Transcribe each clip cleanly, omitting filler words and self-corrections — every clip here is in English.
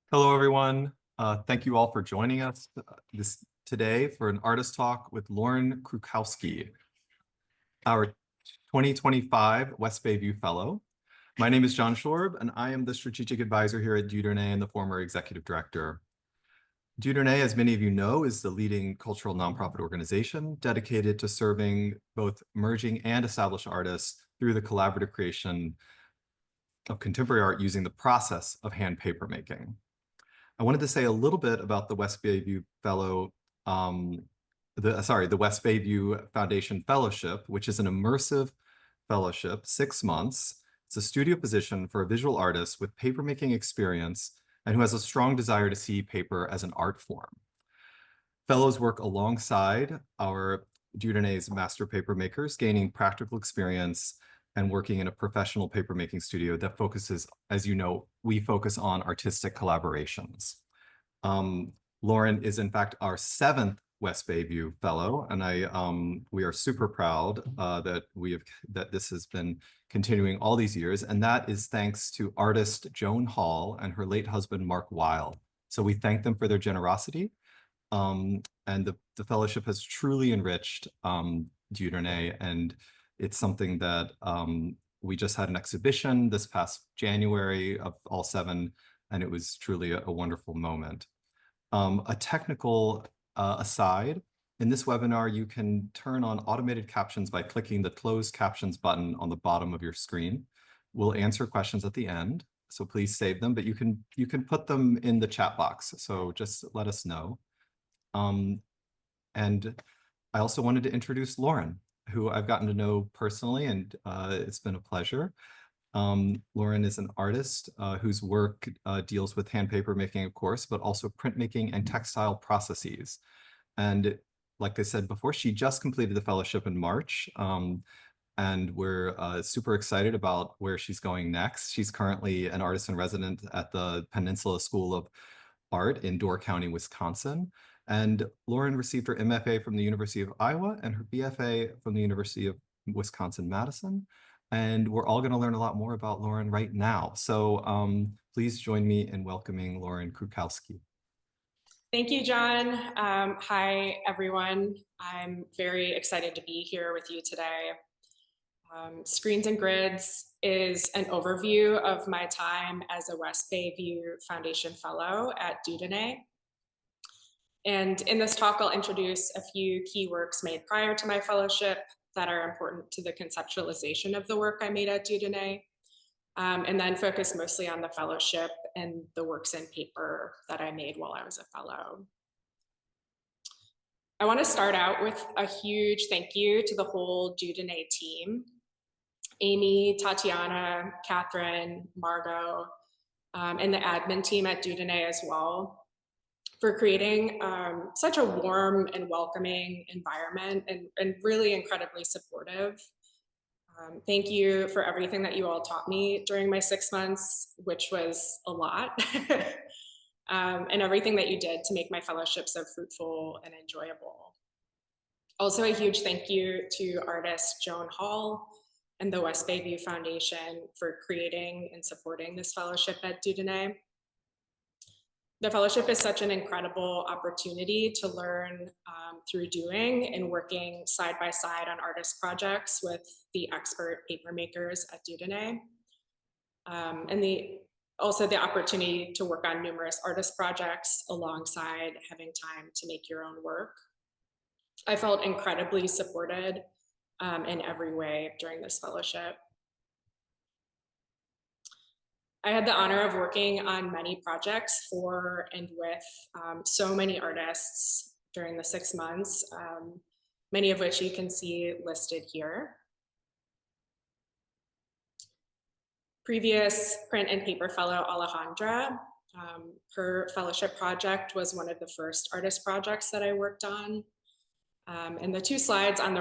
Hello, everyone. Thank you all for joining us today for an artist talk with Lauren Krukowski, our 2025 West Bayview Fellow. My name is John Schorb, and I am the strategic advisor here at Dieu Donné and the former executive director. Dieu Donné, as many of you know, is the leading cultural nonprofit organization dedicated to serving both emerging and established artists through the collaborative creation of contemporary art using the process of hand paper making. I wanted to say a little bit about the West Bayview Fellow, the West Bayview Foundation Fellowship, which is an immersive fellowship, 6 months. It's a studio position for a visual artist with papermaking experience and who has a strong desire to see paper as an art form. Fellows work alongside our Dieu Donné's master paper makers, gaining practical experience and working in a professional papermaking studio that focuses, as you know, we focus on artistic collaborations. Lauren is in fact our 7th West Bayview Fellow, and we are super proud that this has been continuing all these years, and that is thanks to artist Joan Hall and her late husband Mark Weil. So we thank them for their generosity, and the fellowship has truly enriched Dieu Donné, and it's something that we just had an exhibition this past January of all 7, and it was truly a wonderful moment. A technical aside, in this webinar, you can turn on automated captions by clicking the closed captions button on the bottom of your screen. We'll answer questions at the end, so please save them, but you can put them in the chat box, so just let us know. And I also wanted to introduce Lauren, who I've gotten to know personally, and it's been a pleasure. Lauren is an artist whose work deals with hand paper making, of course, but also printmaking and textile processes. And like I said before, she just completed the fellowship in March, and we're super excited about where she's going next. She's currently an artist in residence at the Peninsula School of Art in Door County, Wisconsin. And Lauren received her MFA from the University of Iowa and her BFA from the University of Wisconsin-Madison. And we're all going to learn a lot more about Lauren right now. So please join me in welcoming Lauren Krukowski. Thank you, John. Hi, everyone. I'm very excited to be here with you today. Screens and Grids is an overview of my time as a West Bayview Foundation Fellow at Dieu Donné. And in this talk, I'll introduce a few key works made prior to my fellowship that are important to the conceptualization of the work I made at Dieu Donné, and then focus mostly on the fellowship and the works in paper that I made while I was a fellow. I want to start out with a huge thank you to the whole Dieu Donné team, Amy, Tatiana, Catherine, Margot, and the admin team at Dieu Donné as well, for creating such a warm and welcoming environment and really incredibly supportive. Thank you for everything that you all taught me during my 6 months, which was a lot, and everything that you did to make my fellowship so fruitful and enjoyable. Also, a huge thank you to artist Joan Hall and the West Bayview Foundation for creating and supporting this fellowship at Dieu Donné. The fellowship is such an incredible opportunity to learn through doing and working side by side on artist projects with the expert paper makers at Dieu Donné. And also the opportunity to work on numerous artist projects alongside having time to make your own work. I felt incredibly supported in every way during this fellowship. I had the honor of working on many projects for and with so many artists during the 6 months, many of which you can see listed here. Previous print and paper fellow Alejandra, her fellowship project was one of the first artist projects that I worked on. And the two photographs on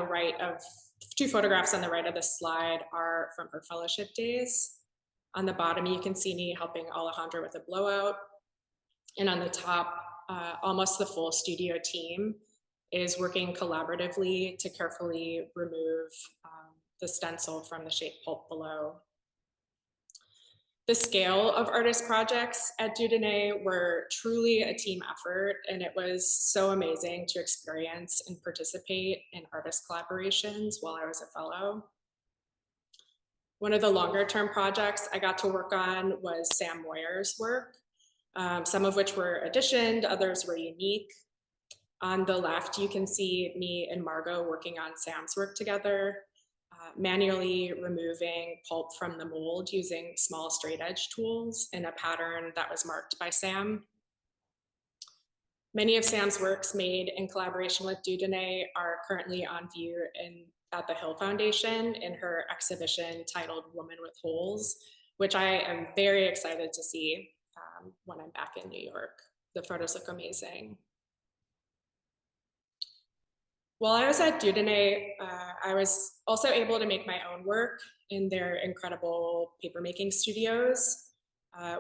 the right of the slide are from her fellowship days. On the bottom, you can see me helping Alejandra with a blowout. And on the top, almost the full studio team is working collaboratively to carefully remove the stencil from the shape pulp below. The scale of artist projects at Dieu Donné were truly a team effort, and it was so amazing to experience and participate in artist collaborations while I was a fellow. One of the longer term projects I got to work on was Sam Moyer's work, some of which were additioned, others were unique. On the left, you can see me and Margot working on Sam's work together, manually removing pulp from the mold using small straight edge tools in a pattern that was marked by Sam. Many of Sam's works made in collaboration with Dieu Donné are currently on view at the Hill Foundation in her exhibition titled Woman with Holes, which I am very excited to see when I'm back in New York. The photos look amazing. While I was at Dieu Donné, I was also able to make my own work in their incredible papermaking studios,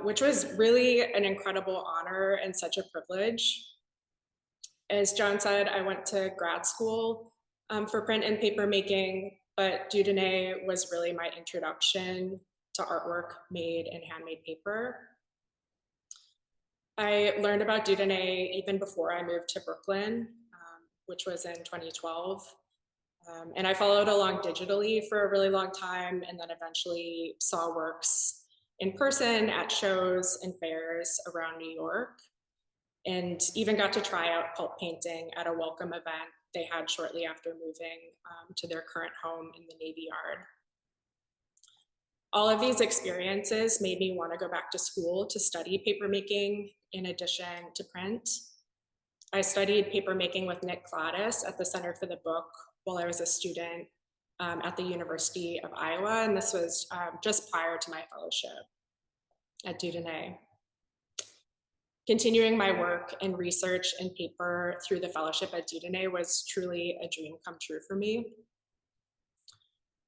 which was really an incredible honor and such a privilege. As John said, I went to grad school for print and papermaking, but Dieu Donné was really my introduction to artwork made in handmade paper. I learned about Dieu Donné even before I moved to Brooklyn, which was in 2012. And I followed along digitally for a really long time, and then eventually saw works in person at shows and fairs around New York, and even got to try out pulp painting at a welcome event they had shortly after moving to their current home in the Navy Yard. All of these experiences made me want to go back to school to study papermaking in addition to print. I studied papermaking with Nick Gladys at the Center for the Book while I was a student at the University of Iowa, and this was just prior to my fellowship at Dieu Donné. Continuing my work in research and paper through the fellowship at Dieu Donné was truly a dream come true for me.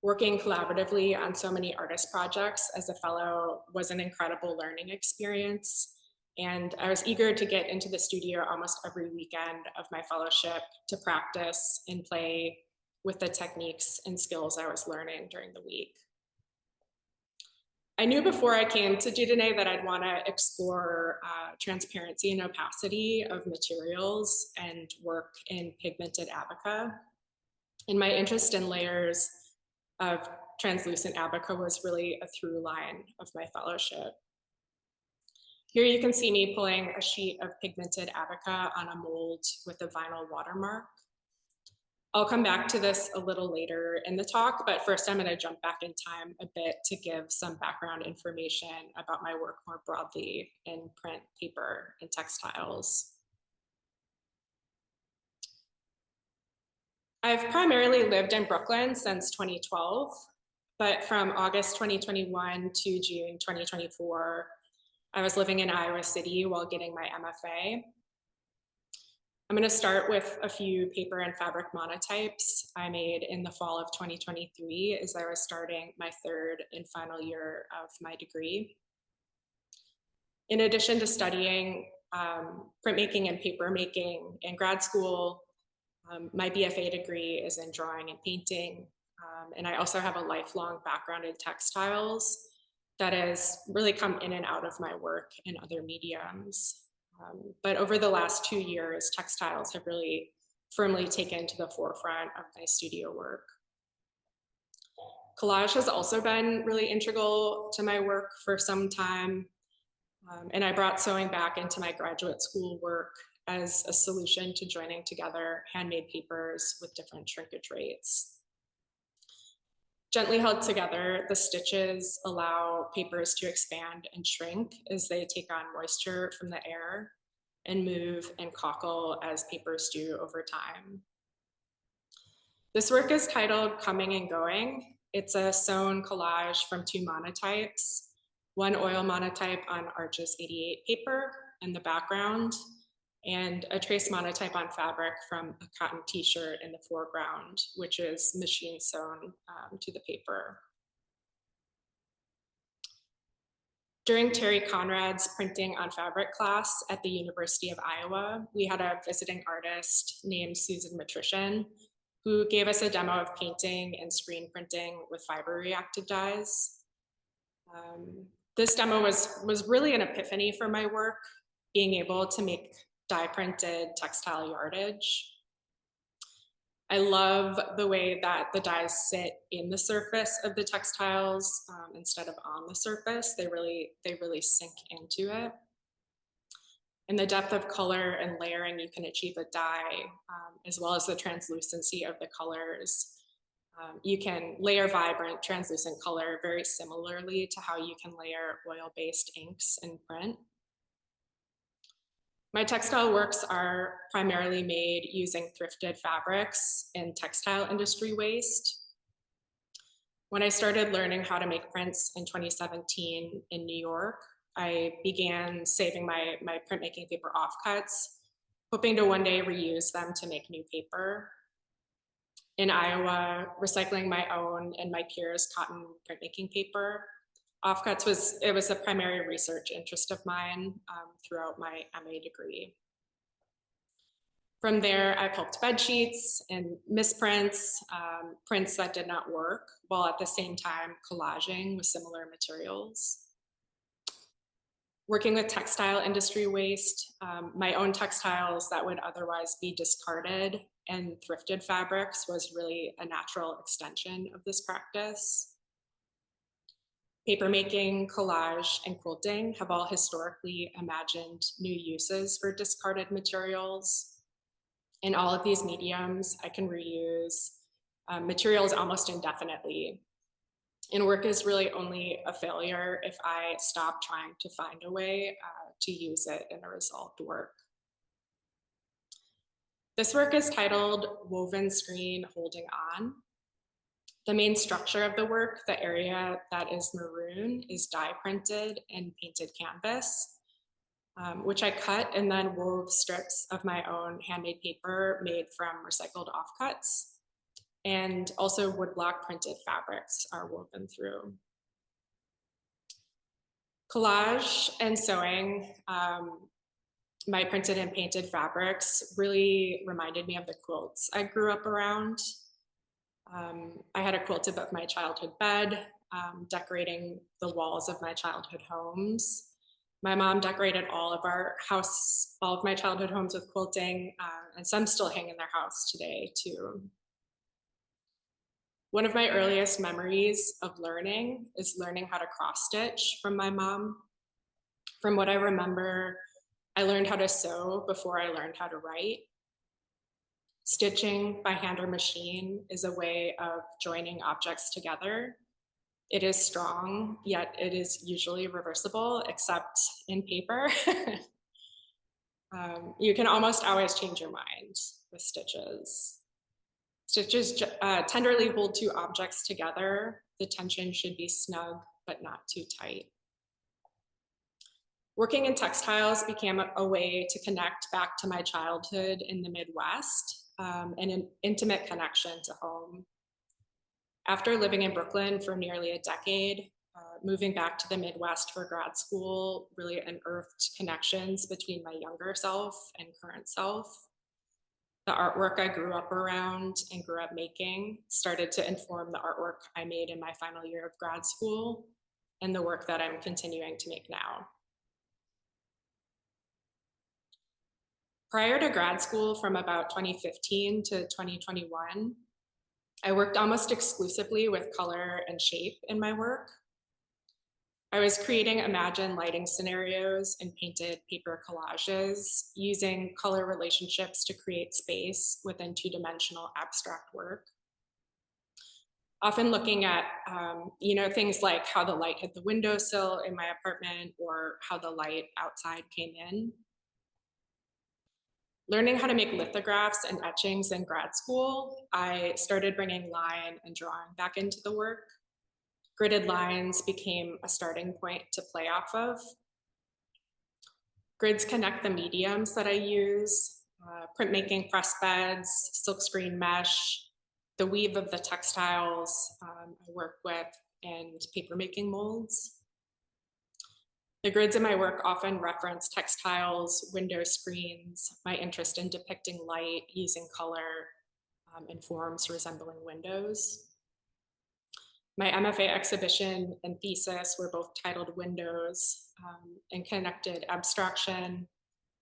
Working collaboratively on so many artist projects as a fellow was an incredible learning experience, and I was eager to get into the studio almost every weekend of my fellowship to practice and play with the techniques and skills I was learning during the week. I knew before I came to Dieu Donné that I'd want to explore transparency and opacity of materials and work in pigmented abaca. And my interest in layers of translucent abaca was really a through line of my fellowship. Here you can see me pulling a sheet of pigmented abaca on a mold with a vinyl watermark. I'll come back to this a little later in the talk, but first I'm going to jump back in time a bit to give some background information about my work more broadly in print, paper, and textiles. I've primarily lived in Brooklyn since 2012, but from August 2021 to June 2024, I was living in Iowa City while getting my MFA. I'm going to start with a few paper and fabric monotypes I made in the fall of 2023 as I was starting my third and final year of my degree. In addition to studying printmaking and papermaking in grad school, my BFA degree is in drawing and painting, and I also have a lifelong background in textiles that has really come in and out of my work in other mediums. But over the last 2 years, textiles have really firmly taken to the forefront of my studio work. Collage has also been really integral to my work for some time, and I brought sewing back into my graduate school work as a solution to joining together handmade papers with different shrinkage rates. Gently held together, the stitches allow papers to expand and shrink as they take on moisture from the air and move and cockle as papers do over time. This work is titled Coming and Going. It's a sewn collage from 2 monotypes, one oil monotype on Arches 88 paper in the background, and a trace monotype on fabric from a cotton t-shirt in the foreground, which is machine sewn to the paper. During Terry Conrad's printing on fabric class at the University of Iowa, we had a visiting artist named Susan Matrician who gave us a demo of painting and screen printing with fiber reactive dyes. This demo was really an epiphany for my work, being able to make dye printed textile yardage. I love the way that the dyes sit in the surface of the textiles instead of on the surface. They really sink into it. And the depth of color and layering you can achieve with dye, as well as the translucency of the colors. You can layer vibrant translucent color very similarly to how you can layer oil-based inks in print. My textile works are primarily made using thrifted fabrics and textile industry waste. When I started learning how to make prints in 2017 in New York, I began saving my printmaking paper offcuts, hoping to one day reuse them to make new paper. In Iowa, recycling my own and my peers' cotton printmaking paper offcuts was a primary research interest of mine throughout my MA degree. From there, I pulped bed sheets and misprints, prints that did not work, while at the same time collaging with similar materials. Working with textile industry waste, my own textiles that would otherwise be discarded and thrifted fabrics was really a natural extension of this practice. Papermaking, collage, and quilting have all historically imagined new uses for discarded materials. In all of these mediums, I can reuse materials almost indefinitely. And work is really only a failure if I stop trying to find a way to use it in a resolved work. This work is titled Woven Screen Holding On. The main structure of the work, the area that is maroon, is dye printed and painted canvas, which I cut and then wove strips of my own handmade paper made from recycled offcuts. And also woodblock printed fabrics are woven through. Collage and sewing, my printed and painted fabrics really reminded me of the quilts I grew up around. I had a quilt above my childhood bed, decorating the walls of my childhood homes. My mom decorated all of my childhood homes with quilting, and some still hang in their house today too. One of my earliest memories of learning is learning how to cross stitch from my mom. From what I remember, I learned how to sew before I learned how to write. Stitching by hand or machine is a way of joining objects together. It is strong, yet it is usually reversible, except in paper. You can almost always change your mind with stitches. Stitches tenderly hold two objects together. The tension should be snug, but not too tight. Working in textiles became a way to connect back to my childhood in the Midwest, and an intimate connection to home. After living in Brooklyn for nearly a decade, moving back to the Midwest for grad school really unearthed connections between my younger self and current self. The artwork I grew up around and grew up making started to inform the artwork I made in my final year of grad school and the work that I'm continuing to make now. Prior to grad school, from about 2015 to 2021, I worked almost exclusively with color and shape in my work. I was creating imagined lighting scenarios and painted paper collages using color relationships to create space within two-dimensional abstract work. Often looking at things like how the light hit the windowsill in my apartment or how the light outside came in. Learning how to make lithographs and etchings in grad school, I started bringing line and drawing back into the work. Gridded lines became a starting point to play off of. Grids connect the mediums that I use, printmaking press beds, silkscreen mesh, the weave of the textiles I work with, and papermaking molds. The grids in my work often reference textiles, window screens, my interest in depicting light using color and forms resembling windows. My MFA exhibition and thesis were both titled Windows and connected abstraction,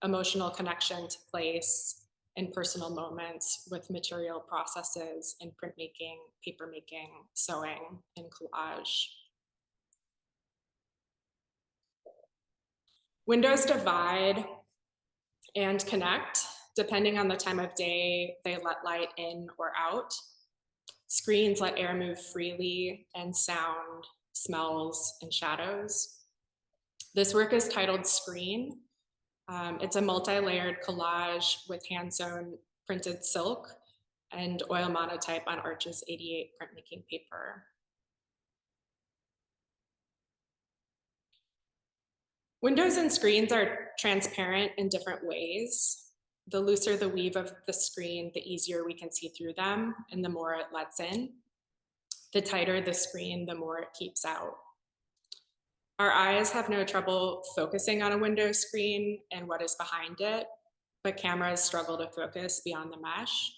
emotional connection to place, and personal moments with material processes in printmaking, papermaking, sewing, and collage. Windows divide and connect depending on the time of day they let light in or out. Screens let air move freely, and sound, smells, and shadows. This work is titled Screen. It's a multi-layered collage with hand-sewn printed silk and oil monotype on Arches 88 printmaking paper. Windows and screens are transparent in different ways. The looser the weave of the screen, the easier we can see through them and the more it lets in. The tighter the screen, the more it keeps out. Our eyes have no trouble focusing on a window screen and what is behind it, but cameras struggle to focus beyond the mesh.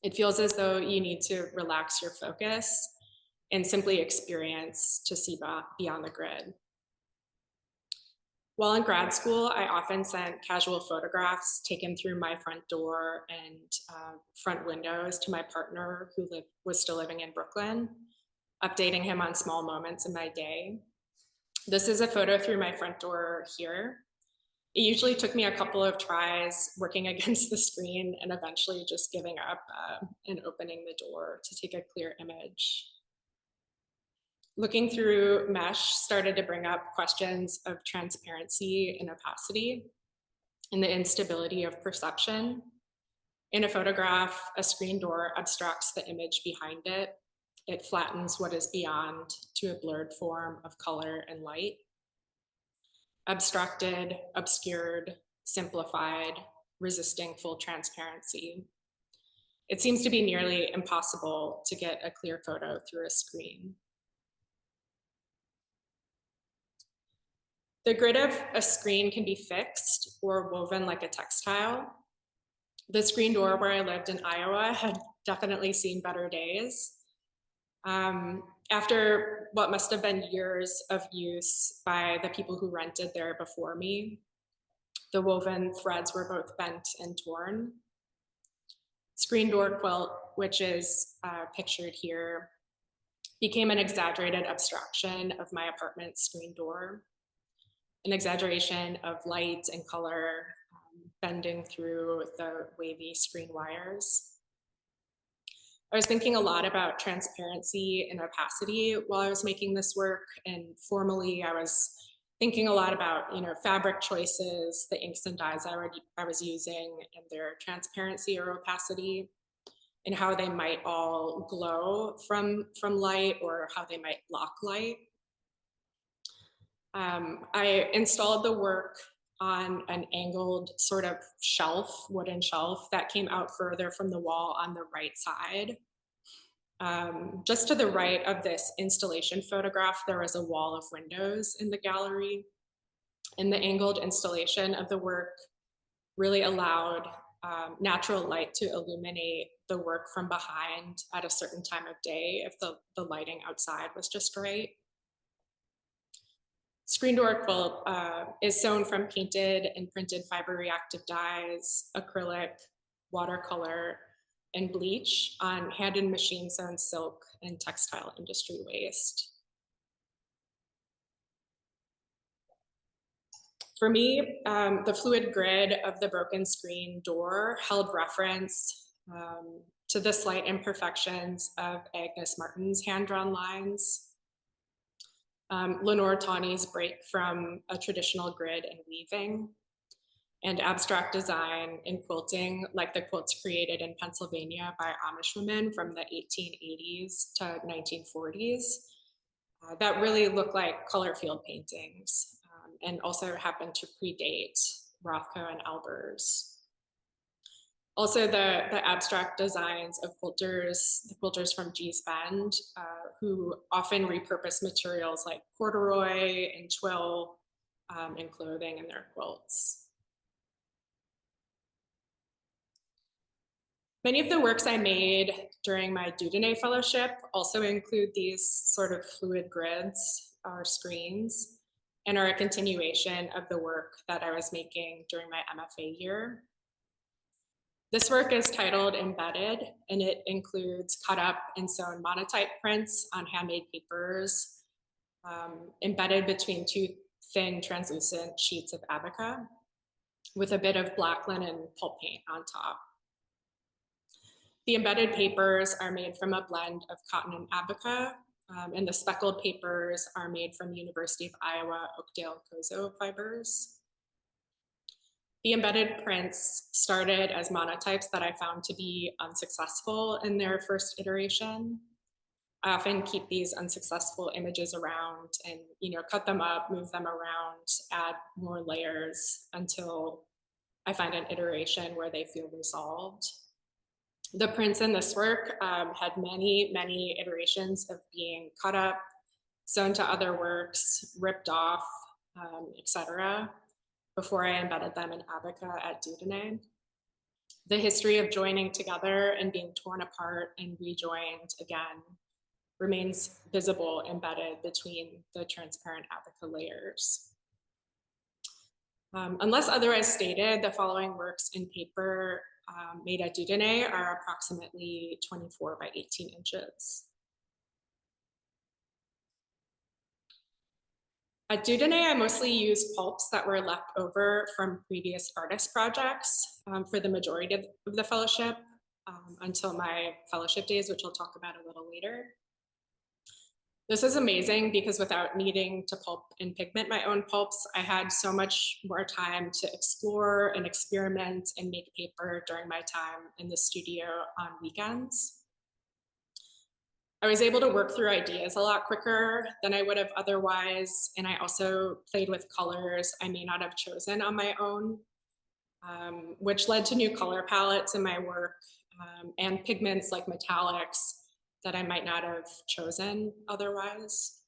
It feels as though you need to relax your focus and simply experience to see beyond the grid. While in grad school, I often sent casual photographs taken through my front door and front windows to my partner who was still living in Brooklyn, updating him on small moments in my day. This is a photo through my front door here. It usually took me a couple of tries working against the screen and eventually just giving up and opening the door to take a clear image. Looking through mesh started to bring up questions of transparency and opacity and the instability of perception. In a photograph, a screen door obstructs the image behind it. It flattens what is beyond to a blurred form of color and light. Obstructed, obscured, simplified, resisting full transparency. It seems to be nearly impossible to get a clear photo through a screen. The grid of a screen can be fixed or woven like a textile. The screen door where I lived in Iowa had definitely seen better days. After what must have been years of use by the people who rented there before me, the woven threads were both bent and torn. Screen door quilt, which is pictured here, became an exaggerated abstraction of my apartment screen door. An exaggeration of light and color bending through the wavy screen wires. I was thinking a lot about transparency and opacity while I was making this work, and formally I was thinking a lot about fabric choices, the inks and dyes I was using, and their transparency or opacity, and how they might all glow from light or how they might block light. I installed the work on an angled sort of shelf, wooden shelf that came out further from the wall on the right side. Just to the right of this installation photograph, there was a wall of windows in the gallery. And the angled installation of the work really allowed natural light to illuminate the work from behind at a certain time of day if the lighting outside was just right. Screen door quilt is sewn from painted and printed fiber reactive dyes, acrylic, watercolor, and bleach on hand and machine sewn silk and textile industry waste. For me, the fluid grid of the broken screen door held reference to the slight imperfections of Agnes Martin's hand-drawn lines, Lenore Tawney's break from a traditional grid and weaving, and abstract design in quilting, like the quilts created in Pennsylvania by Amish women from the 1880s to 1940s, that really look like color field paintings, and also happen to predate Rothko and Albers. Also, the abstract designs of quilters, the quilters from Gee's Bend, who often repurpose materials like corduroy and twill in clothing in their quilts. Many of the works I made during my Dieu Donné fellowship also include these sort of fluid grids or screens and are a continuation of the work that I was making during my MFA year. This work is titled Embedded, and it includes cut up and sewn monotype prints on handmade papers, embedded between two thin translucent sheets of abaca with a bit of black linen pulp paint on top. The embedded papers are made from a blend of cotton and abaca, and the speckled papers are made from University of Iowa Oakdale Kozo fibers. The embedded prints started as monotypes that I found to be unsuccessful in their first iteration. I often keep these unsuccessful images around and cut them up, move them around, add more layers until I find an iteration where they feel resolved. The prints in this work had many iterations of being cut up, sewn to other works, ripped off, etc., before I embedded them in abaca at Dieu Donné. The history of joining together and being torn apart and rejoined again remains visible embedded between the transparent abaca layers. Unless otherwise stated, the following works in paper made at Dieu Donné are approximately 24 by 18 inches. At Dieu Donné, I mostly used pulps that were left over from previous artist projects for the majority of the fellowship until my fellowship days, which I'll talk about a little later. This is amazing because without needing to pulp and pigment my own pulps, I had so much more time to explore and experiment and make paper during my time in the studio on weekends. I was able to work through ideas a lot quicker than I would have otherwise, and I also played with colors I may not have chosen on my own, which led to new color palettes in my work and pigments like metallics that I might not have chosen otherwise.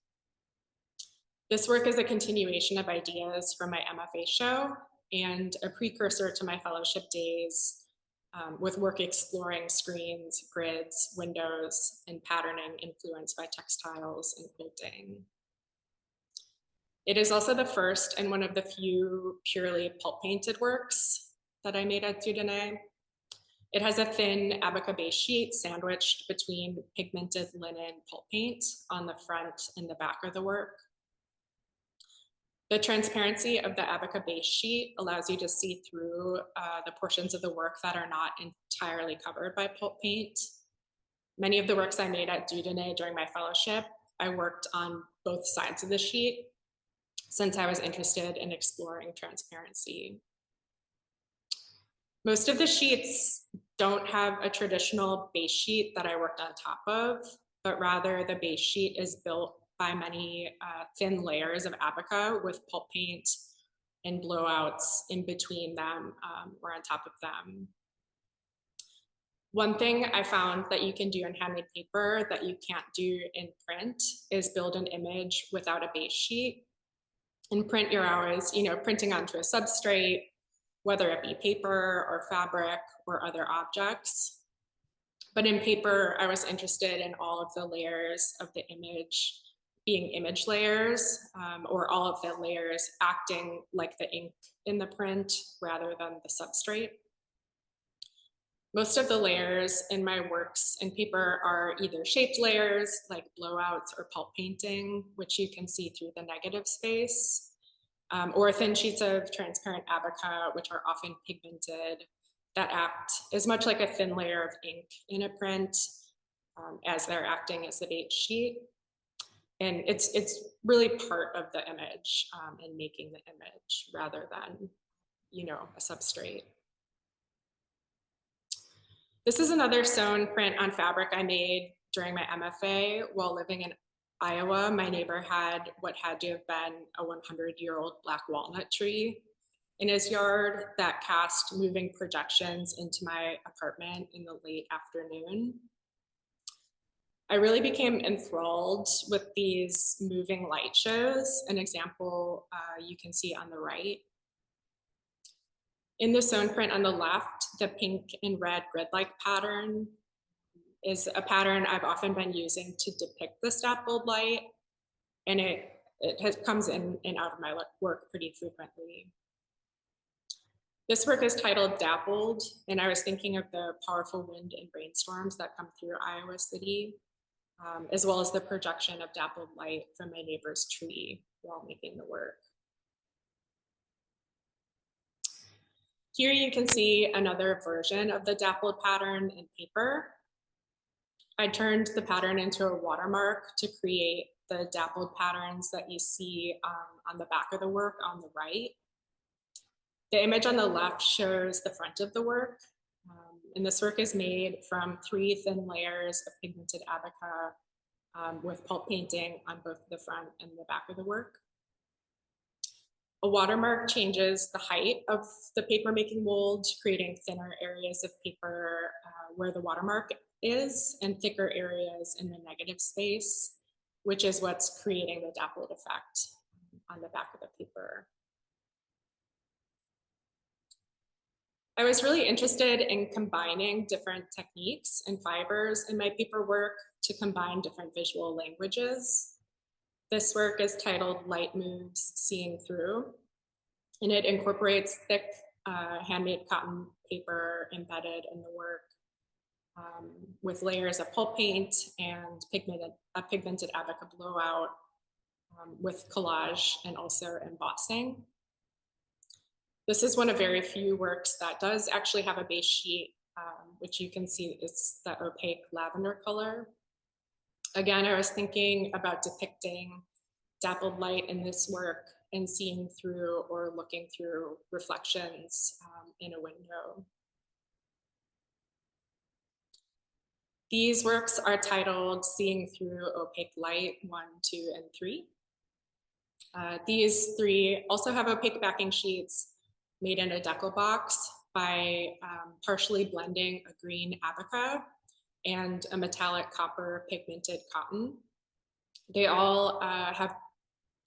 This work is a continuation of ideas from my MFA show and a precursor to my fellowship days with work exploring screens, grids, windows, and patterning influenced by textiles and quilting. It is also the first and one of the few purely pulp painted works that I made at Dieu Donné. It has a thin abaca base sheet sandwiched between pigmented linen pulp paint on the front and the back of the work. The transparency of the abaca base sheet allows you to see through the portions of the work that are not entirely covered by pulp paint. Many of the works I made at Dieu Donné during my fellowship, I worked on both sides of the sheet since I was interested in exploring transparency. Most of the sheets don't have a traditional base sheet that I worked on top of, but rather the base sheet is built by many thin layers of abaca with pulp paint and blowouts in between them or on top of them. One thing I found that you can do in handmade paper that you can't do in print is build an image without a base sheet. In print, you're always, printing onto a substrate, whether it be paper or fabric or other objects. But in paper, I was interested in all of the layers of the image being image layers, or all of the layers acting like the ink in the print rather than the substrate. Most of the layers in my works in paper are either shaped layers like blowouts or pulp painting, which you can see through the negative space, or thin sheets of transparent abaca, which are often pigmented, that act as much like a thin layer of ink in a print as they're acting as the base sheet. And it's really part of the image and making the image rather than, a substrate. This is another sewn print on fabric I made during my MFA while living in Iowa. My neighbor had what had to have been a 100-year-old black walnut tree in his yard that cast moving projections into my apartment in the late afternoon. I really became enthralled with these moving light shows. An example you can see on the right. In the sewn print on the left, the pink and red grid-like pattern is a pattern I've often been using to depict this dappled light, and it comes in and out of my work pretty frequently. This work is titled Dappled, and I was thinking of the powerful wind and rainstorms that come through Iowa City, as well as the projection of dappled light from my neighbor's tree while making the work. Here you can see another version of the dappled pattern in paper. I turned the pattern into a watermark to create the dappled patterns that you see on the back of the work on the right. The image on the left shows the front of the work, and this work is made from 3 thin layers of pigmented abaca with pulp painting on both the front and the back of the work. A watermark changes the height of the papermaking mold, creating thinner areas of paper where the watermark is and thicker areas in the negative space, which is what's creating the dappled effect on the back of the paper. I was really interested in combining different techniques and fibers in my paper work to combine different visual languages. This work is titled Light Moves Seeing Through, and it incorporates thick handmade cotton paper embedded in the work with layers of pulp paint and a pigmented abaca blowout with collage and also embossing. This is one of very few works that does actually have a base sheet, which you can see is the opaque lavender color. Again, I was thinking about depicting dappled light in this work and seeing through or looking through reflections in a window. These works are titled Seeing Through Opaque Light 1, 2, and 3. These 3 also have opaque backing sheets made in a decal box by partially blending a green abaca and a metallic copper pigmented cotton. They all have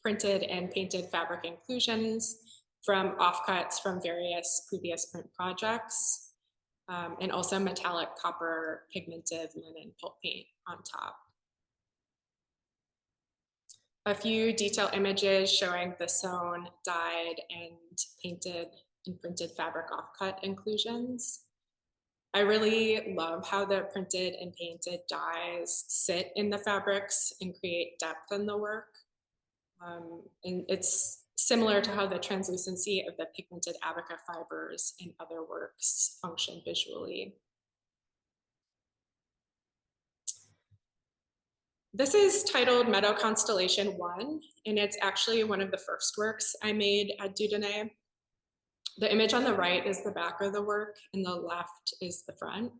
printed and painted fabric inclusions from offcuts from various previous print projects, and also metallic copper pigmented linen pulp paint on top. A few detail images showing the sewn, dyed, and painted and printed fabric offcut inclusions. I really love how the printed and painted dyes sit in the fabrics and create depth in the work. And it's similar to how the translucency of the pigmented abaca fibers in other works function visually. This is titled Meadow Constellation 1, and it's actually one of the first works I made at Dieu Donné. The image on the right is the back of the work, and the left is the front.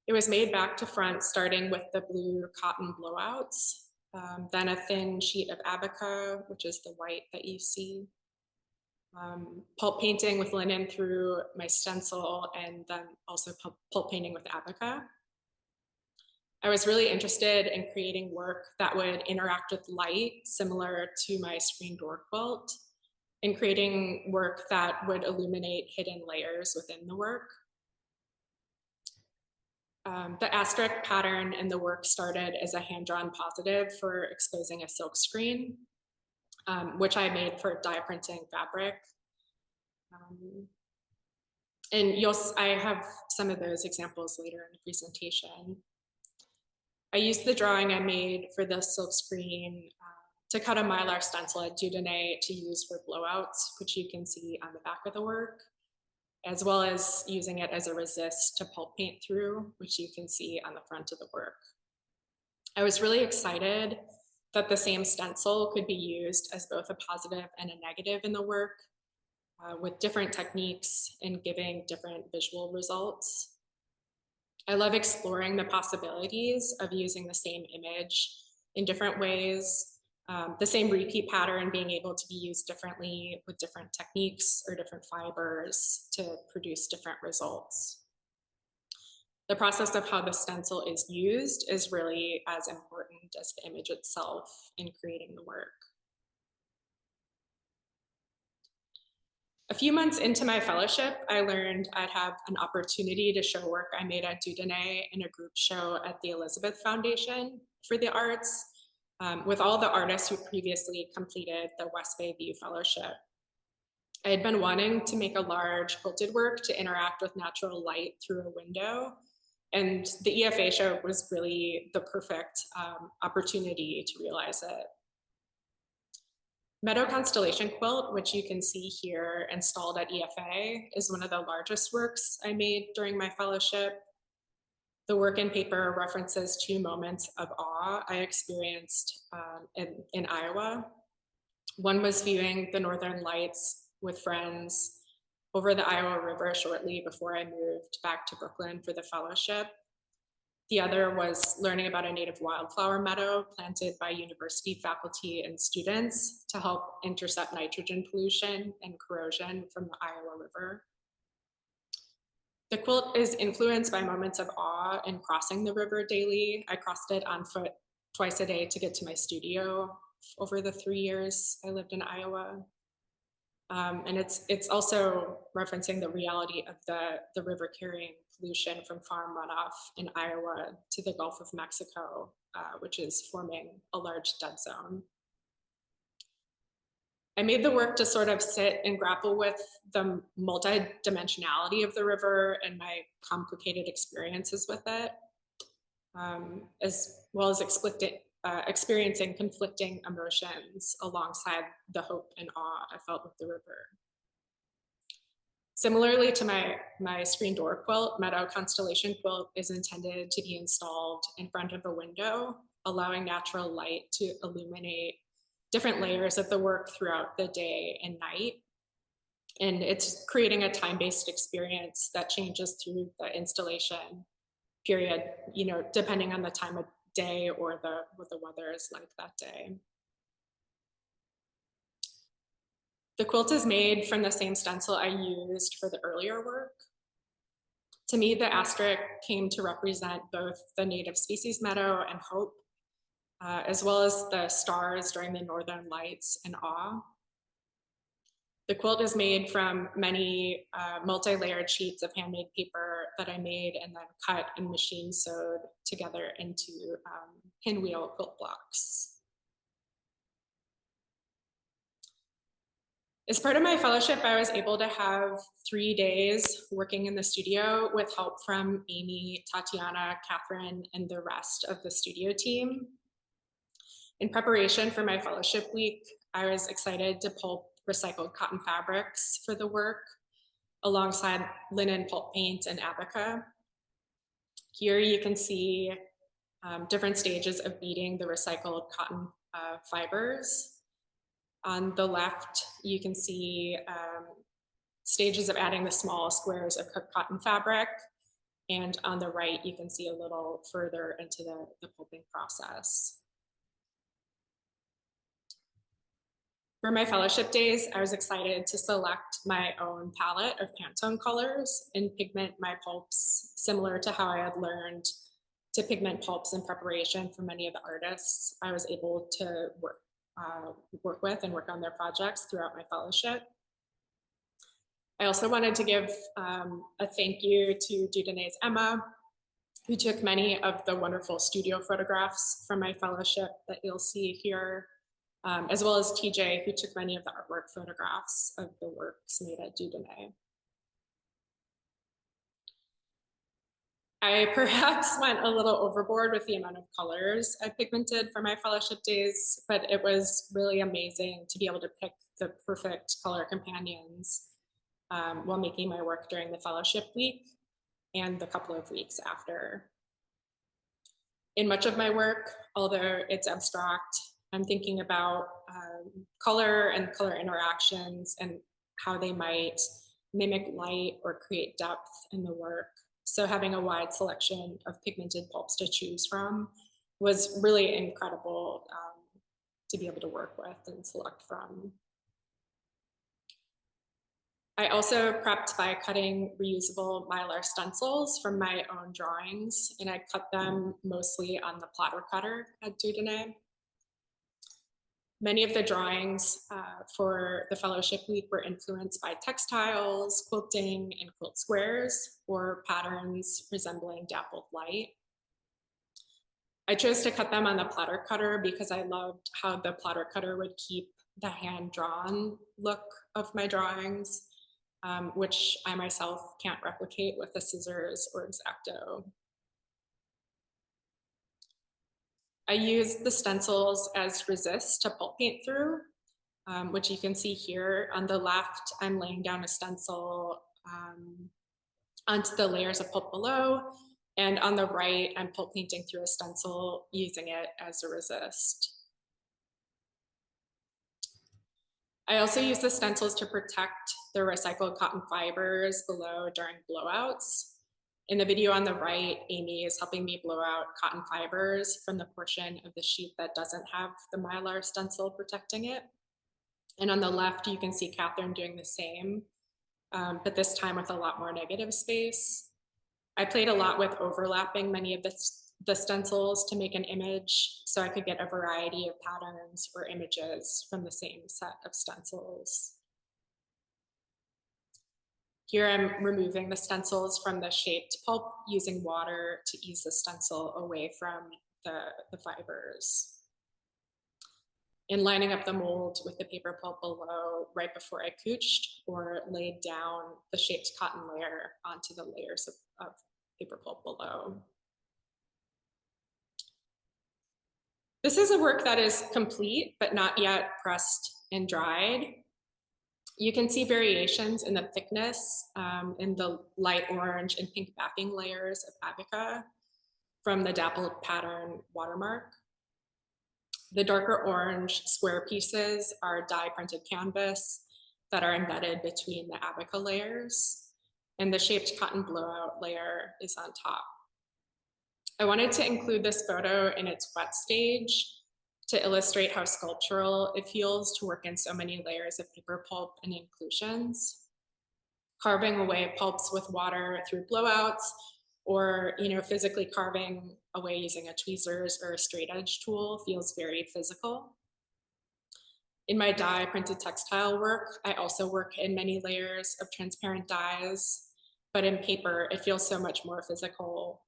It was made back to front, starting with the blue cotton blowouts, then a thin sheet of abaca, which is the white that you see, pulp painting with linen through my stencil, and then also pulp painting with abaca. I was really interested in creating work that would interact with light, similar to my screen door quilt, and creating work that would illuminate hidden layers within the work. The asterisk pattern in the work started as a hand-drawn positive for exposing a silk screen, which I made for dye printing fabric. And I have some of those examples later in the presentation. I used the drawing I made for the silk screen to cut a mylar stencil at Dieu Donné to use for blowouts, which you can see on the back of the work, as well as using it as a resist to pulp paint through, which you can see on the front of the work. I was really excited that the same stencil could be used as both a positive and a negative in the work, with different techniques and giving different visual results. I love exploring the possibilities of using the same image in different ways, the same repeat pattern being able to be used differently with different techniques or different fibers to produce different results. The process of how the stencil is used is really as important as the image itself in creating the work. A few months into my fellowship, I learned I'd have an opportunity to show work I made at Dieu Donné in a group show at the Elizabeth Foundation for the Arts, with all the artists who previously completed the West Bay View Fellowship. I had been wanting to make a large quilted work to interact with natural light through a window, and the EFA show was really the perfect opportunity to realize it. Meadow Constellation Quilt, which you can see here installed at EFA, is one of the largest works I made during my fellowship. The work in paper references two moments of awe I experienced in Iowa. One was viewing the Northern Lights with friends over the Iowa River shortly before I moved back to Brooklyn for the fellowship. The other was learning about a native wildflower meadow planted by university faculty and students to help intercept nitrogen pollution and corrosion from the Iowa River. The quilt is influenced by moments of awe in crossing the river daily. I crossed it on foot twice a day to get to my studio over the 3 years I lived in Iowa. And it's also referencing the reality of the river carrying pollution from farm runoff in Iowa to the Gulf of Mexico, which is forming a large dead zone. I made the work to sort of sit and grapple with the multidimensionality of the river and my complicated experiences with it, as well as experiencing conflicting emotions alongside the hope and awe I felt with the river. Similarly to my screen door quilt, Meadow Constellation Quilt is intended to be installed in front of a window, allowing natural light to illuminate different layers of the work throughout the day and night. And it's creating a time-based experience that changes through the installation period, depending on the time of day or what the weather is like that day. The quilt is made from the same stencil I used for the earlier work. To me, the asterisk came to represent both the native species meadow and hope, as well as the stars during the northern lights and awe. The quilt is made from many multi-layered sheets of handmade paper that I made and then cut and machine sewed together into pinwheel quilt blocks. As part of my fellowship, I was able to have 3 days working in the studio with help from Amy, Tatiana, Catherine, and the rest of the studio team. In preparation for my fellowship week, I was excited to pulp recycled cotton fabrics for the work, alongside linen pulp paint and abaca. Here you can see different stages of beating the recycled cotton fibers. On the left, you can see stages of adding the small squares of cooked cotton fabric. And on the right, you can see a little further into the pulping process. For my fellowship days, I was excited to select my own palette of Pantone colors and pigment my pulps, similar to how I had learned to pigment pulps in preparation for many of the artists I was able to work with and work on their projects throughout my fellowship. I also wanted to give a thank you to Dieu Donné's Emma, who took many of the wonderful studio photographs from my fellowship that you'll see here, as well as TJ, who took many of the artwork photographs of the works made at Dieu Donné. I perhaps went a little overboard with the amount of colors I pigmented for my fellowship days, but it was really amazing to be able to pick the perfect color companions while making my work during the fellowship week and the couple of weeks after. In much of my work, although it's abstract, I'm thinking about color and color interactions and how they might mimic light or create depth in the work. So having a wide selection of pigmented pulps to choose from was really incredible to be able to work with and select from. I also prepped by cutting reusable mylar stencils from my own drawings, and I cut them mostly on the platter cutter at Dieu Donné. Many of the drawings for the fellowship week were influenced by textiles, quilting, and quilt squares, or patterns resembling dappled light. I chose to cut them on the platter cutter because I loved how the platter cutter would keep the hand-drawn look of my drawings, which I myself can't replicate with the scissors or X-Acto. I used the stencils as resist to pulp paint through, which you can see here. On the left, I'm laying down a stencil onto the layers of pulp below, and on the right, I'm pulp painting through a stencil using it as a resist. I also use the stencils to protect the recycled cotton fibers below during blowouts. In the video on the right, Amy is helping me blow out cotton fibers from the portion of the sheet that doesn't have the Mylar stencil protecting it. And on the left, you can see Catherine doing the same, but this time with a lot more negative space. I played a lot with overlapping many of the stencils to make an image so I could get a variety of patterns or images from the same set of stencils. Here I'm removing the stencils from the shaped pulp using water to ease the stencil away from the fibers. In lining up the mold with the paper pulp below right before I couched or laid down the shaped cotton layer onto the layers of paper pulp below. This is a work that is complete, but not yet pressed and dried. You can see variations in the thickness in the light orange and pink backing layers of Abaca from the dappled pattern watermark. The darker orange square pieces are dye printed canvas that are embedded between the Abaca layers, and the shaped cotton blowout layer is on top. I wanted to include this photo in its wet stage to illustrate how sculptural it feels to work in so many layers of paper pulp and inclusions. Carving away pulps with water through blowouts, or physically carving away using a tweezers or a straight edge tool feels very physical. In my dye printed textile work, I also work in many layers of transparent dyes, but in paper, it feels so much more physical,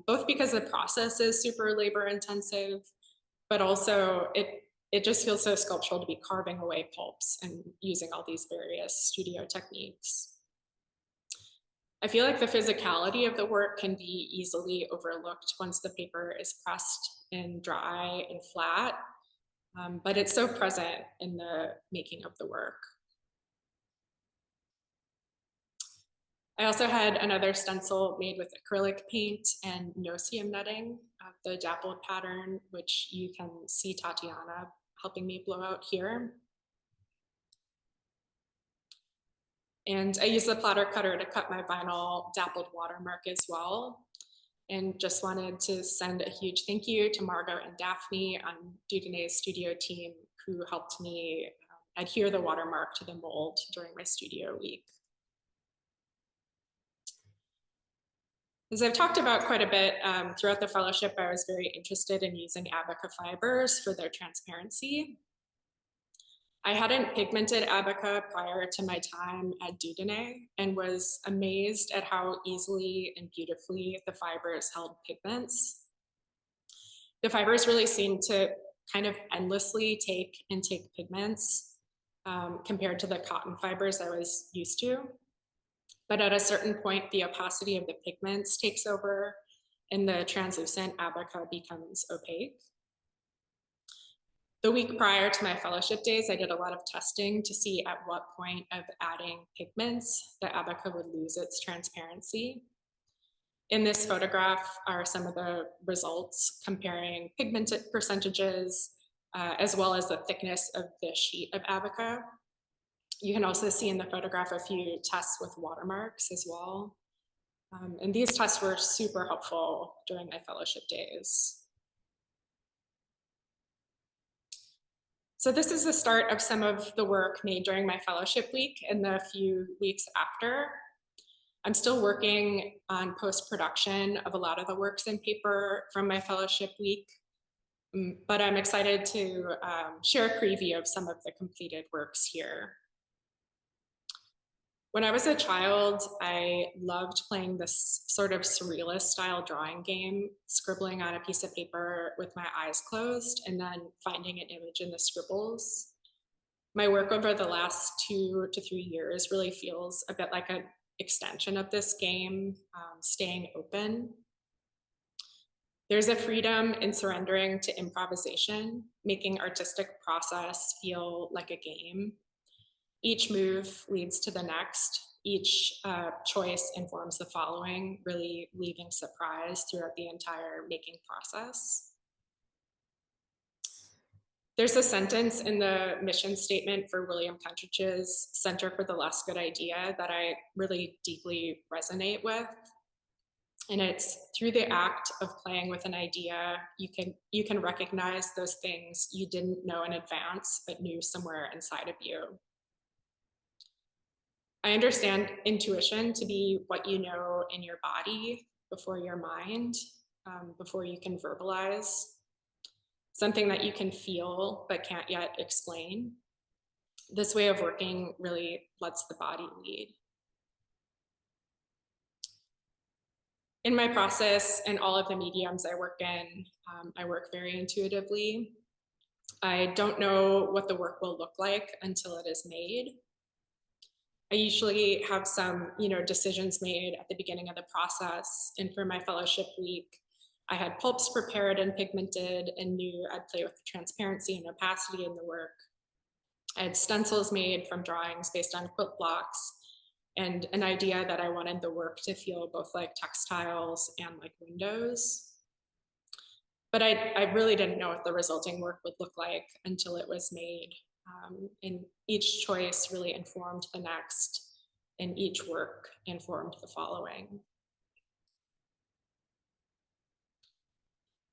both because the process is super labor intensive, but also it just feels so sculptural to be carving away pulps and using all these various studio techniques. I feel like the physicality of the work can be easily overlooked once the paper is pressed and dry and flat, but it's so present in the making of the work. I also had another stencil made with acrylic paint and no-seam netting of the dappled pattern, which you can see Tatiana helping me blow out here. And I used the platter cutter to cut my vinyl dappled watermark as well. And just wanted to send a huge thank you to Margot and Daphne on Dieu Donné's studio team who helped me adhere the watermark to the mold during my studio week. As I've talked about quite a bit throughout the fellowship, I was very interested in using Abaca fibers for their transparency. I hadn't pigmented Abaca prior to my time at Dieu Donné and was amazed at how easily and beautifully the fibers held pigments. The fibers really seemed to kind of endlessly take pigments compared to the cotton fibers I was used to. But at a certain point, the opacity of the pigments takes over and the translucent Abaca becomes opaque. The week prior to my fellowship days, I did a lot of testing to see at what point of adding pigments the Abaca would lose its transparency. In this photograph are some of the results comparing pigment percentages as well as the thickness of the sheet of Abaca. You can also see in the photograph a few tests with watermarks as well. And these tests were super helpful during my fellowship days. So this is the start of some of the work made during my fellowship week and the few weeks after. I'm still working on post-production of a lot of the works in paper from my fellowship week. but I'm excited to share a preview of some of the completed works here. When I was a child, I loved playing this sort of surrealist style drawing game, scribbling on a piece of paper with my eyes closed and then finding an image in the scribbles. My work over the last 2 to 3 years really feels a bit like an extension of this game, staying open. There's a freedom in surrendering to improvisation, making artistic process feel like a game. Each move leads to the next. Each choice informs the following, really leaving surprise throughout the entire making process. There's a sentence in the mission statement for William Kentridge's Center for the Less Good Idea that I really deeply resonate with. And it's through the act of playing with an idea, you can recognize those things you didn't know in advance, but knew somewhere inside of you. I understand intuition to be what you know in your body before your mind, before you can verbalize, something that you can feel but can't yet explain. This way of working really lets the body lead. In my process and all of the mediums I work in, I work very intuitively. I don't know what the work will look like until it is made. I usually have some, decisions made at the beginning of the process. And for my fellowship week, I had pulps prepared and pigmented and knew I'd play with the transparency and opacity in the work. I had stencils made from drawings based on quilt blocks and an idea that I wanted the work to feel both like textiles and like windows. But I really didn't know what the resulting work would look like until it was made. And each choice really informed the next, and each work informed the following.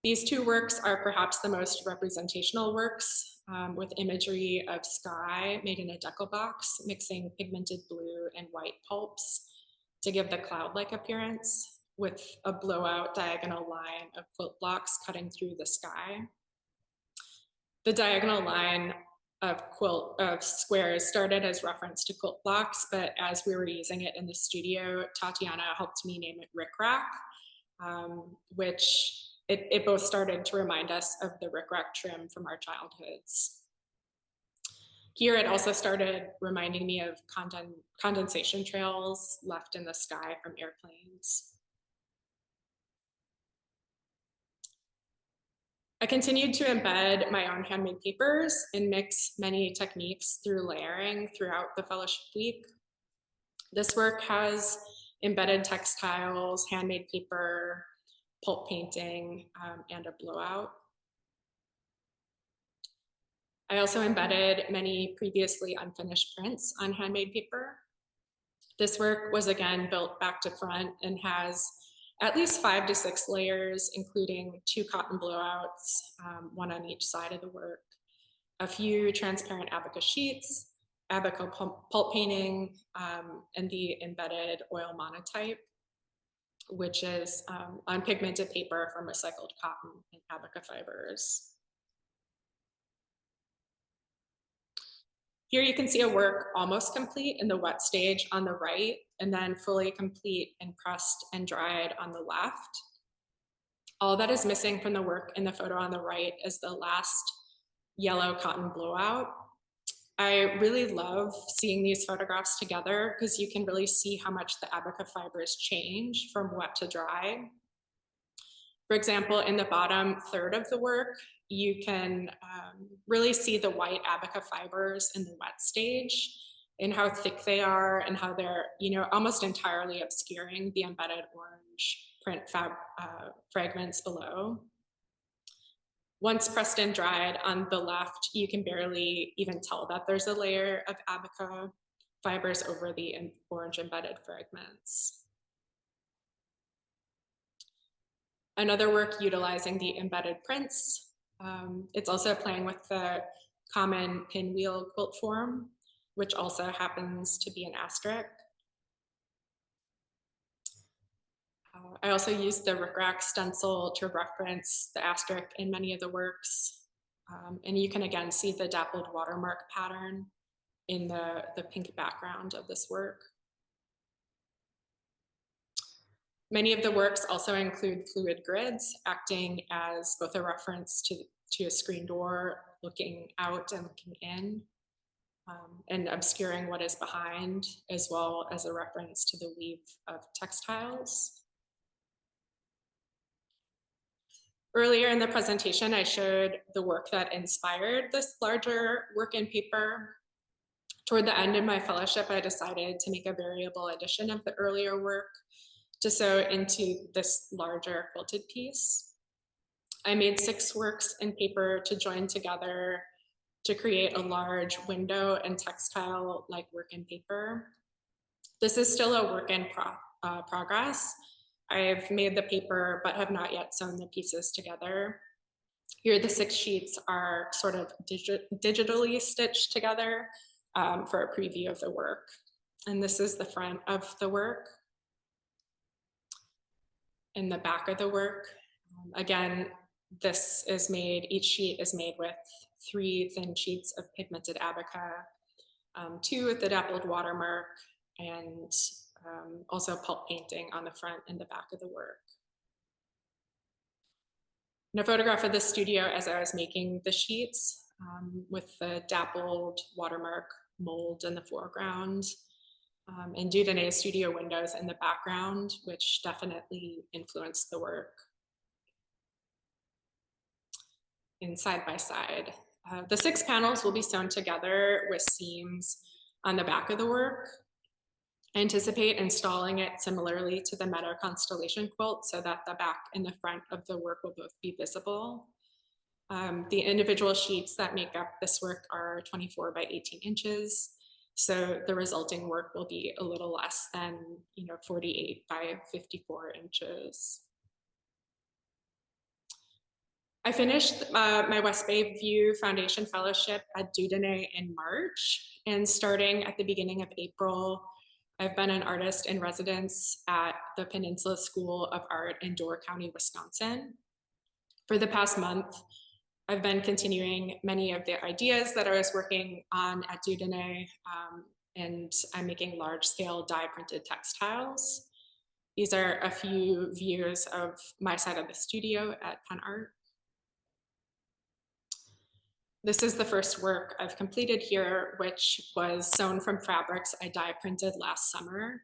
These two works are perhaps the most representational works, with imagery of sky made in a decal box, mixing pigmented blue and white pulps to give the cloud-like appearance, with a blowout diagonal line of quilt blocks cutting through the sky. The diagonal line of squares started as reference to quilt blocks, but as we were using it in the studio, Tatiana helped me name it rickrack, which it both started to remind us of the rickrack trim from our childhoods. Here it also started reminding me of condensation trails left in the sky from airplanes. I continued to embed my own handmade papers and mix many techniques through layering throughout the fellowship week. This work has embedded textiles, handmade paper, pulp painting, and a blowout. I also embedded many previously unfinished prints on handmade paper. This work was again built back to front and has at least 5 to 6 layers, including 2 cotton blowouts, one on each side of the work, a few transparent abaca sheets, abaca pulp painting, and the embedded oil monotype, which is on pigmented paper from recycled cotton and abaca fibers. Here you can see a work almost complete in the wet stage on the right, and then fully complete and pressed and dried on the left. All that is missing from the work in the photo on the right is the last yellow cotton blowout. I really love seeing these photographs together because you can really see how much the abaca fibers change from wet to dry. For example, in the bottom third of the work, you can really see the white abaca fibers in the wet stage and how thick they are and how they're, almost entirely obscuring the embedded orange print fragments below. Once pressed and dried on the left, you can barely even tell that there's a layer of abaca fibers over the orange embedded fragments. Another work utilizing the embedded prints. It's also playing with the common pinwheel quilt form, which also happens to be an asterisk. I also used the rickrack stencil to reference the asterisk in many of the works. And you can again see the dappled watermark pattern in the pink background of this work. Many of the works also include fluid grids, acting as both a reference to a screen door, looking out and looking in, and obscuring what is behind, as well as a reference to the weave of textiles. Earlier in the presentation, I showed the work that inspired this larger work in paper. Toward the end of my fellowship, I decided to make a variable edition of the earlier work to sew into this larger quilted piece. I made 6 works in paper to join together to create a large window and textile-like work in paper. This is still a work in progress. I've made the paper, but have not yet sewn the pieces together. Here, the 6 sheets are sort of digitally stitched together for a preview of the work. And this is the front of the work and the back of the work. Again, this is made, each sheet is made with 3 thin sheets of pigmented abaca, 2 with the dappled watermark, and also pulp painting on the front and the back of the work. And a photograph of the studio as I was making the sheets with the dappled watermark mold in the foreground, and Dieu Donné studio windows in the background, which definitely influenced the work. And side by side. The 6 panels will be sewn together with seams on the back of the work. I anticipate installing it similarly to the Meadow Constellation quilt so that the back and the front of the work will both be visible. The individual sheets that make up this work are 24 by 18 inches. So the resulting work will be a little less than 48 by 54 inches. I finished my West Bay View Foundation Fellowship at Dieu Donné in March, and starting at the beginning of April, I've been an artist in residence at the Peninsula School of Art in Door County, Wisconsin. For the past month, I've been continuing many of the ideas that I was working on at Dieu Donné, and I'm making large-scale dye-printed textiles. These are a few views of my side of the studio at Penn Art. This is the first work I've completed here, which was sewn from fabrics I dye printed last summer.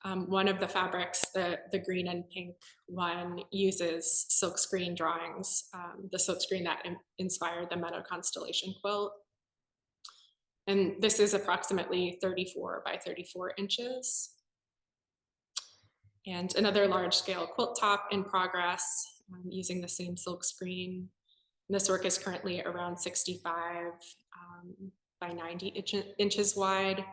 One of the fabrics, the green and pink one, uses silkscreen drawings, the silkscreen that inspired the Meadow Constellation quilt. And this is approximately 34 by 34 inches. And another large scale quilt top in progress using the same silkscreen. This work is currently around 65 by 90 inches wide,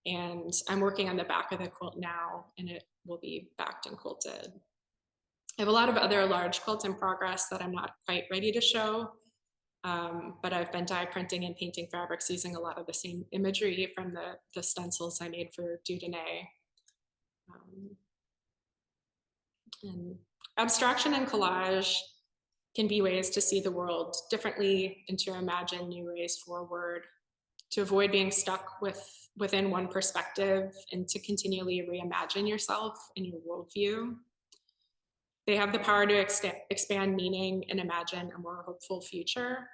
and I'm working on the back of the quilt now, and it will be backed and quilted. I have a lot of other large quilts in progress that I'm not quite ready to show, but I've been dye printing and painting fabrics using a lot of the same imagery from the stencils I made for Dieu Donné. And abstraction and collage can be ways to see the world differently and to imagine new ways forward, to avoid being stuck within one perspective and to continually reimagine yourself and your worldview. They have the power to expand meaning and imagine a more hopeful future.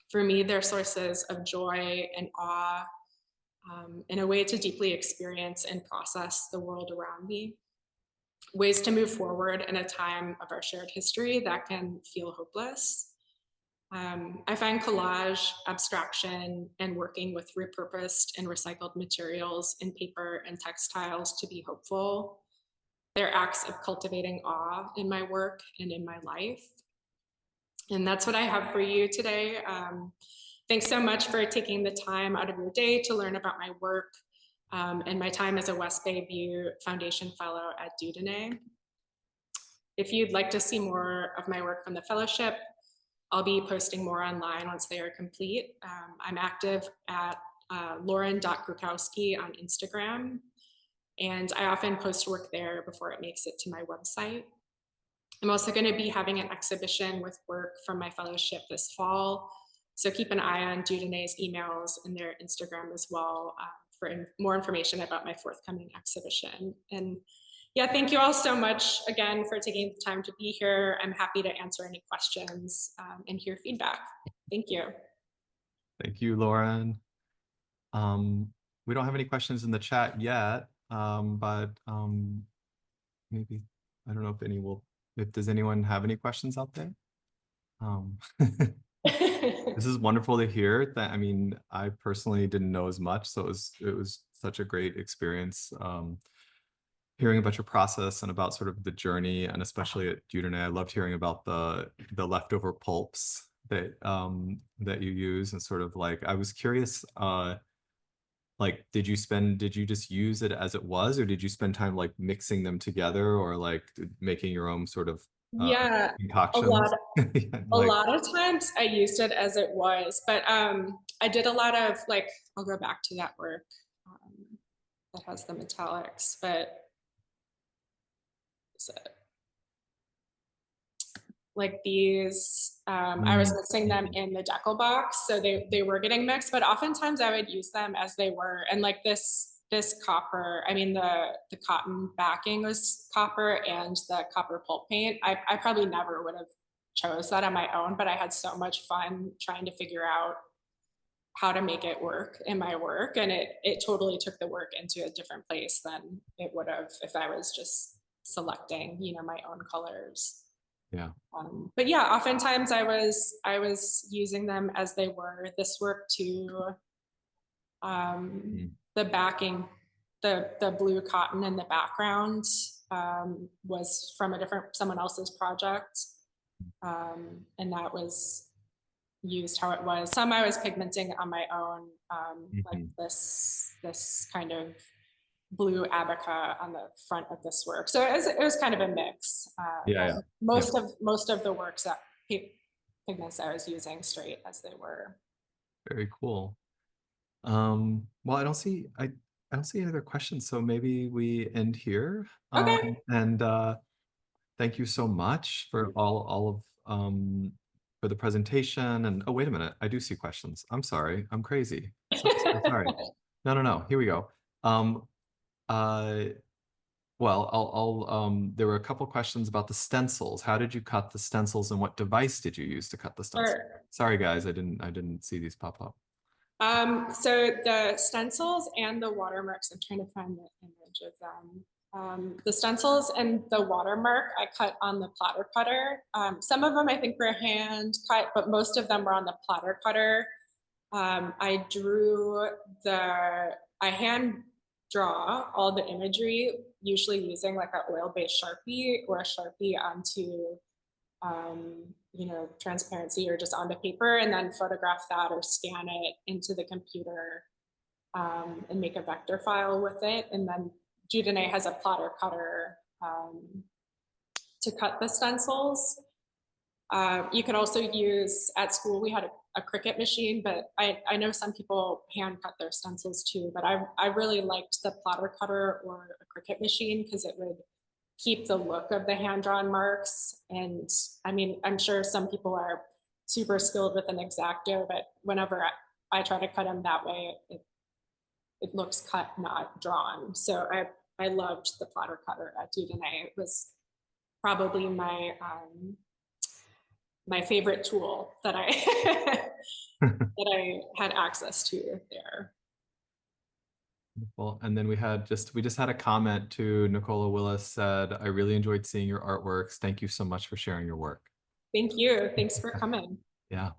For me, they're sources of joy and awe, and a way to deeply experience and process the world around me. Ways to move forward in a time of our shared history that can feel hopeless. I find collage, abstraction, and working with repurposed and recycled materials in paper and textiles to be hopeful. They're acts of cultivating awe in my work and in my life. And that's what I have for you today. Thanks so much for taking the time out of your day to learn about my work. And my time as a West Bay View Foundation Fellow at Dieu Donné. If you'd like to see more of my work from the fellowship, I'll be posting more online once they are complete. I'm active at lauren.krukowski on Instagram. And I often post work there before it makes it to my website. I'm also going to be having an exhibition with work from my fellowship this fall. So keep an eye on Dieu Donné's emails and their Instagram as well for more information about my forthcoming exhibition. And yeah, thank you all so much again for taking the time to be here. I'm happy to answer any questions and hear feedback. Thank you. Thank you, Lauren. We don't have any questions in the chat yet, but maybe, I don't know if any will, if does anyone have any questions out there? This is wonderful to hear. That, I mean, I personally didn't know as much, so it was such a great experience hearing about your process and about sort of the journey, and especially at Dieu Donné. I loved hearing about the leftover pulps that that you use, and sort of like, I was curious, like, did you just use it as it was, or did you spend time like mixing them together, or like making your own sort of Yeah, concoctions? a Like, lot of times I used it as it was, but I did a lot of like, I'll go back to that work that has the metallics, but so, like these, I was mixing them in the decal box, so they were getting mixed, but oftentimes I would use them as they were. And like this copper, I mean the cotton backing was copper, and the copper pulp paint, I probably never would have chose that on my own, but I had so much fun trying to figure out how to make it work in my work, and it totally took the work into a different place than it would have if I was just selecting, you know, my own colors. yeah. But yeah, oftentimes I was using them as they were. This work too, the backing, the blue cotton in the background was from someone else's project, and that was used how it was. Some I was pigmenting on my own, like this kind of blue abaca on the front of this work. So it was kind of a mix. Yeah. Most of the works that pigments I was using straight as they were. Very cool. Well, I don't see any other questions, so maybe we end here. Okay. And thank you so much for all of for the presentation. And oh, wait a minute, I do see questions. I'm sorry, I'm crazy. So sorry. No. Here we go. Well, there were a couple questions about the stencils. How did you cut the stencils, and what device did you use to cut the stencils? Sure. Sorry, guys, I didn't see these pop up. So the stencils and the watermarks, I'm trying to find the image of them. The stencils and the watermark I cut on the platter cutter. Some of them I think were hand cut, but most of them were on the platter cutter. I hand draw all the imagery, usually using like an oil-based Sharpie or a Sharpie onto you know, transparency or just onto paper, and then photograph that or scan it into the computer and make a vector file with it. And then Dieu Donné has a platter cutter to cut the stencils. You could also use, at school we had a Cricut machine, but I know some people hand cut their stencils too, but I really liked the platter cutter or a Cricut machine because it would keep the look of the hand-drawn marks. And I mean, I'm sure some people are super skilled with an X-Acto, but whenever I try to cut them that way, it looks cut, not drawn. So I loved the platter cutter at Dieu Donné. It was probably my my favorite tool that I that I had access to there. Well, and then we just had a comment to Nicola Willis said, I really enjoyed seeing your artworks. Thank you so much for sharing your work. Thank you. Thanks for coming. Yeah.